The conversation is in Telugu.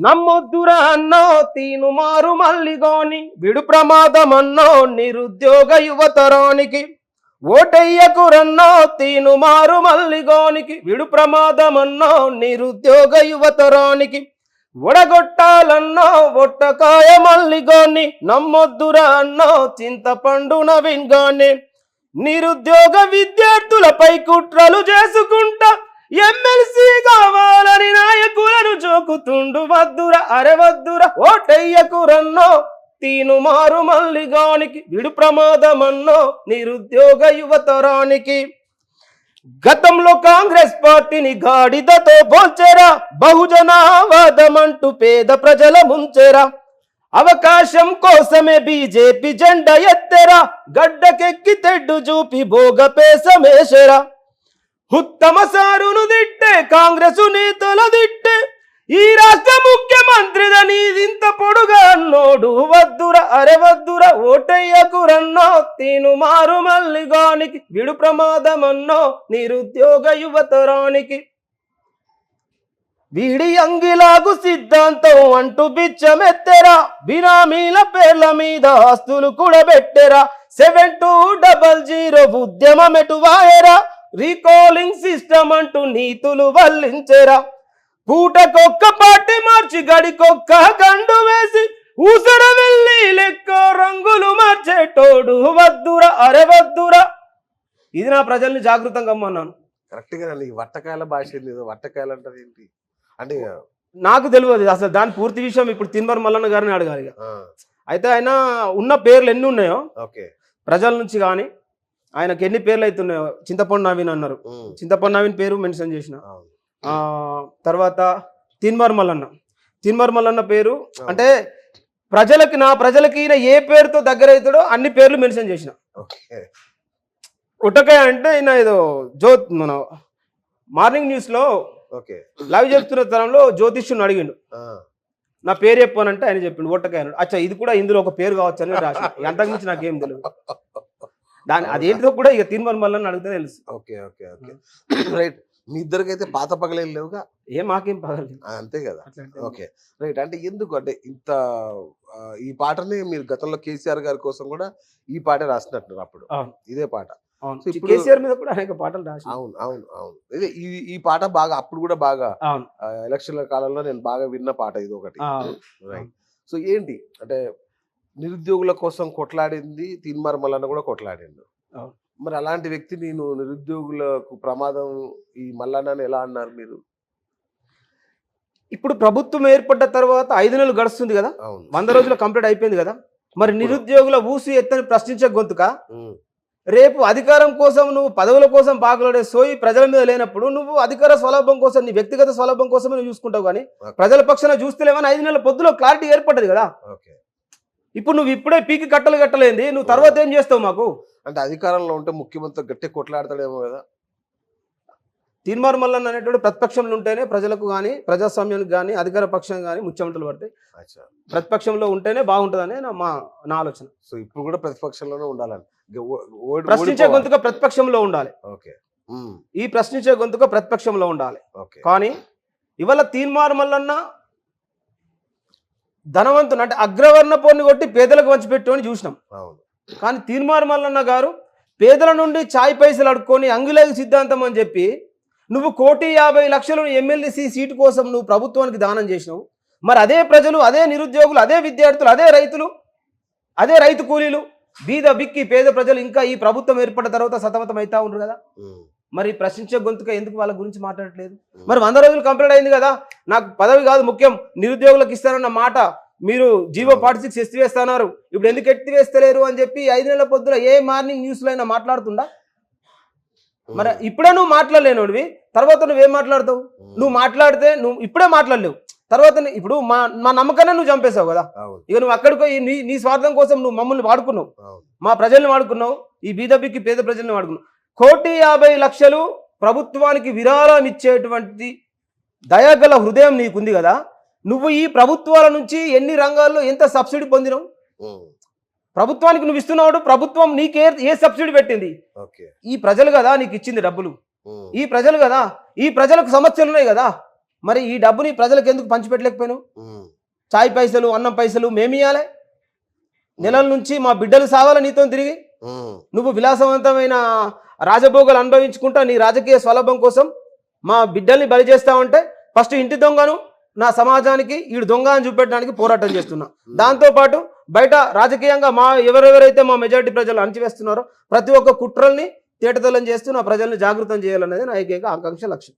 నమ్మొద్దురా అన్నో తీను మారు మల్లిగోని విడు ప్రమాదమన్నో నిరుద్యోగ యువతరానికి ఓటెయ్యకురన్నో తీను మారు మల్లిగోనికి విడు ప్రమాదమన్నో నిరుద్యోగ యువతరానికి ఒడగొట్టాలన్నో ఒట్టకాయ మల్లిగోని నమ్మొద్దురా అన్నో చింతపండు నవీన్ గాని నిరుద్యోగ విద్యార్థులపై కుట్రలు చేసుకుంటా ఎమ్మెల్సీ కావాలని నాయకులను జోకుతుండు వద్దురా అరే వద్దురా ఓటెయ్యకురన్నో తీను మారు మల్లిగానికి విడు ప్రమాదమన్నో నిరుద్యోగ యువతరానికి గతంలో కాంగ్రెస్ పార్టీని గాడిదతో పోల్చెరా బహుజనావాదమంటూ పేద ప్రజల ముంచెరా అవకాశం కోసమే బీజేపీ జెండా ఎత్తెరా గడ్డకెక్కి తెడ్డు చూపి భోగపేసమేశరా ఉత్తమ సారును దిట్టే కాంగ్రెసు నేతల దిట్టే ఈ రాష్ట్ర ముఖ్యమంత్రిదని ఇంత పొడుగా అన్నోడు వద్దుర అరే వద్దుర ఓటయ్యకురన్నో తీను మారు మల్లిగానికి విడు ప్రమాదమన్నో నిరుద్యోగ యువతరానికి వీడి అంగిలాగు సిద్ధాంతం అంటూ బిచ్చమెత్తెరా బినామీల పేర్ల మీద ఆస్తులు కూడా పెట్టెరా 7200 ఉద్యమం ఎటువాయరా రీకాలింగ్ సిస్టమ్ అంటూ నీతులు వల్లించెరా పూటకొక్క పార్టీ మార్చి గడికొక్క గండు వేసి ఊసర వెళ్ళి లెక్క రంగులు మార్చేటోడు వద్దురా అరే వద్దురా ఇది నా ప్రజల్ని జాగృతంగా అమ్మన్నాను. కరెక్ట్గా ఈ వట్టకాయల భాష లేదు, వట్టకాయలు అంటారు ఏంటి అంటే నాకు తెలియదు అసలు దాని పూర్తి విషయం ఇప్పుడు తిన్మర్ మల్లన్న గారిని అడగాలి. అయితే ఆయన ఉన్న పేర్లు ఎన్ని ఉన్నాయో ప్రజల నుంచి కానీ ఆయనకి ఎన్ని పేర్లు అవుతున్నాయో చింతపండు నవీన్ అన్నారు, చింతపండు నవీన్ పేరు మెన్షన్ చేసిన తర్వాత తిన్మర్ మల్లన్న పేరు అంటే నా ప్రజలకి ఈయన ఏ పేరుతో దగ్గర అవుతాడో అన్ని పేర్లు మెన్షన్ చేసిన. ఉట్టకాయ అంటే ఈయన ఏదో మన మార్నింగ్ న్యూస్ లో లైవ్ చెప్తున్న తరంలో జ్యోతిష్యుని అడిగిండు నా పేరు చెప్పానంటే ఆయన చెప్పిండు ఒట్టకాయ అన్నాడు. అచ్చా ఇది కూడా ఇందులో ఒక పేరు కావచ్చు అని రాసి అంతకు మించి నాకేం తెలియదు. దాని అదేంటో కూడా ఇక తిన్మర్ మల్లన్న అడిగితే తెలుసు. రైట్, మీ ఇద్దరికైతే పాత పగలేం లేవుగా? మాకేం పగలేదు అంతే కదా. ఓకే రైట్, అంటే ఎందుకు అంటే ఇంత ఈ పాటని మీరు గతంలో కేసీఆర్ గారి కోసం కూడా ఈ పాట రాసినట్టున్నారు అప్పుడు ఇదే పాట. కేసీఆర్ మీద కూడా అనేక పాటలు రాసి. అవును అవును అవును, ఇదే ఈ పాట బాగా అప్పుడు కూడా బాగా ఎలక్షన్ల కాలంలో నేను బాగా విన్న పాట ఇది ఒకటి. రైట్, సో ఏంటి అంటే నిరుద్యోగుల కోసం కొట్లాడింది తిన్మర్ మల్లన్న కూడా కొట్లాడిండు. మరి అలాంటి వ్యక్తి నేను నిరుద్యోగులకు ప్రమాదం ఈ మల్లన్నని ఎలా అన్నారు మీరు? ఇప్పుడు ప్రభుత్వం ఏర్పడ్డ తర్వాత 5 నెలలు గడుస్తుంది కదా, 100 రోజులు కంప్లీట్ అయిపోయింది కదా. మరి నిరుద్యోగుల ఊసి ఎత్తని ప్రశ్నించే గొంతుక రేపు అధికారం కోసం నువ్వు పదవుల కోసం పాకులాడే సోయి ప్రజల మీద లేనప్పుడు నువ్వు అధికార స్వలాభం కోసం నీ వ్యక్తిగత స్వలాభం కోసమే నువ్వు చూసుకుంటావు కానీ ప్రజల పక్షాన చూస్తలేవని 5 నెలల పొద్దులో క్లారిటీ ఏర్పడ్డది కదా. ఇప్పుడు నువ్వు ఇప్పుడే పీకి కట్టలేంది, నువ్వు తర్వాత ఏం చేస్తావు మాకు? అంటే అధికారంలో ఉంటే ముఖ్యమంత్రి గట్టి కొట్లాడతాడేమో కదా. తిన్మర్ మల్లన్న అనేటువంటి ప్రతిపక్షంలో ఉంటేనే ప్రజలకు కానీ ప్రజాస్వామ్యానికి కానీ అధికార పక్షం కానీ ముచ్చమటలు పడతాయి. ప్రతిపక్షంలో ఉంటేనే బాగుంటుందని నా ఆలోచన. సో ఇప్పుడు కూడా ప్రతిపక్షంలోనే ఉండాలని ప్రశ్నించే గొంతుక ప్రతిపక్షంలో ఉండాలి. ఈ ప్రశ్నించే గొంతుక ప్రతిపక్షంలో ఉండాలి. కానీ ఇవాళ తిన్మర్ మల్లన్న ధనవంతుని అంటే అగ్రవర్ణ పోని కొట్టి పేదలకు వంచిపెట్టు అని చూసినాం. కానీ తిన్మర్ మల్లన్న గారు పేదల నుండి ఛాయ్ పైసలు అడుక్కొని అంగుళాయి సిద్ధాంతం అని చెప్పి నువ్వు 1,50,00,000 ఎమ్మెల్సీ సీటు కోసం నువ్వు ప్రభుత్వానికి దానం చేసినావు. మరి అదే ప్రజలు, అదే నిరుద్యోగులు, అదే విద్యార్థులు, అదే రైతులు, అదే రైతు కూలీలు, బీద బిక్కి పేద ప్రజలు ఇంకా ఈ ప్రభుత్వం ఏర్పడిన తర్వాత సతమతం అవుతా ఉండరు కదా. మరి ప్రశ్నించే గొంతుక ఎందుకు వాళ్ళ గురించి మాట్లాడట్లేదు? మరి 100 రోజులు కంప్లీట్ అయింది కదా, నాకు పదవి కాదు ముఖ్యం, నిరుద్యోగులకు ఇస్తారన్న మాట మీరు జీవో 46 ఎత్తివేస్తున్నారు, ఇప్పుడు ఎందుకు ఎత్తివేస్తలేరు అని చెప్పి 5 నెలల పొద్దున ఏ మార్నింగ్ న్యూస్లో అయినా మాట్లాడుతుందా? మరి ఇప్పుడే నువ్వు మాట్లాడలేనుడివి, తర్వాత నువ్వేం మాట్లాడతావు? నువ్వు మాట్లాడితే నువ్వు ఇప్పుడే మాట్లాడలేవు, తర్వాత ఇప్పుడు మా నమ్మకాన్ని నువ్వు చంపేశావు కదా. ఇక నువ్వు అక్కడికి నీ స్వార్థం కోసం నువ్వు మమ్మల్ని వాడుకున్నావు, మా ప్రజల్ని వాడుకున్నావు, ఈ బీదబిక్కి పేద ప్రజల్ని వాడుకున్నావు. 1,50,00,000 ప్రభుత్వానికి విరాళం ఇచ్చేటువంటి దయాగల హృదయం నీకుంది కదా. నువ్వు ఈ ప్రభుత్వాల నుంచి ఎన్ని రంగాల్లో ఎంత సబ్సిడీ పొందినావు? ప్రభుత్వానికి నువ్వు ఇస్తున్నావు, ప్రభుత్వం నీకే ఏ సబ్సిడీ పెట్టింది? ఈ ప్రజలు కదా నీకు ఇచ్చింది డబ్బులు, ఈ ప్రజలు కదా, ఈ ప్రజలకు సమస్యలు ఉన్నాయి కదా. మరి ఈ డబ్బుని ప్రజలకు ఎందుకు పంచిపెట్టలేకపోయినావు? చాయ్ పైసలు, అన్నం పైసలు మేమియాలే. నెలల నుంచి మా బిడ్డలు సావాల నీతో తిరిగి. నువ్వు విలాసవంతమైన రాజభోగాలు అనుభవించుకుంటా నీ రాజకీయ స్వలాభం కోసం మా బిడ్డల్ని బలి చేస్తావంటే ఫస్ట్ ఇంటి దొంగను నా సమాజానికి ఈడు దొంగ అని చూపెట్టడానికి పోరాటం చేస్తున్నా. దాంతోపాటు బయట రాజకీయంగా ఎవరెవరైతే మా మెజారిటీ ప్రజలు అణచివేస్తున్నారో ప్రతి ఒక్క కుట్రల్ని తేటతెల్లం చేస్తూ నా ప్రజల్ని జాగృతం చేయాలనేది నా ఏకైక ఆకాంక్ష, లక్ష్యం.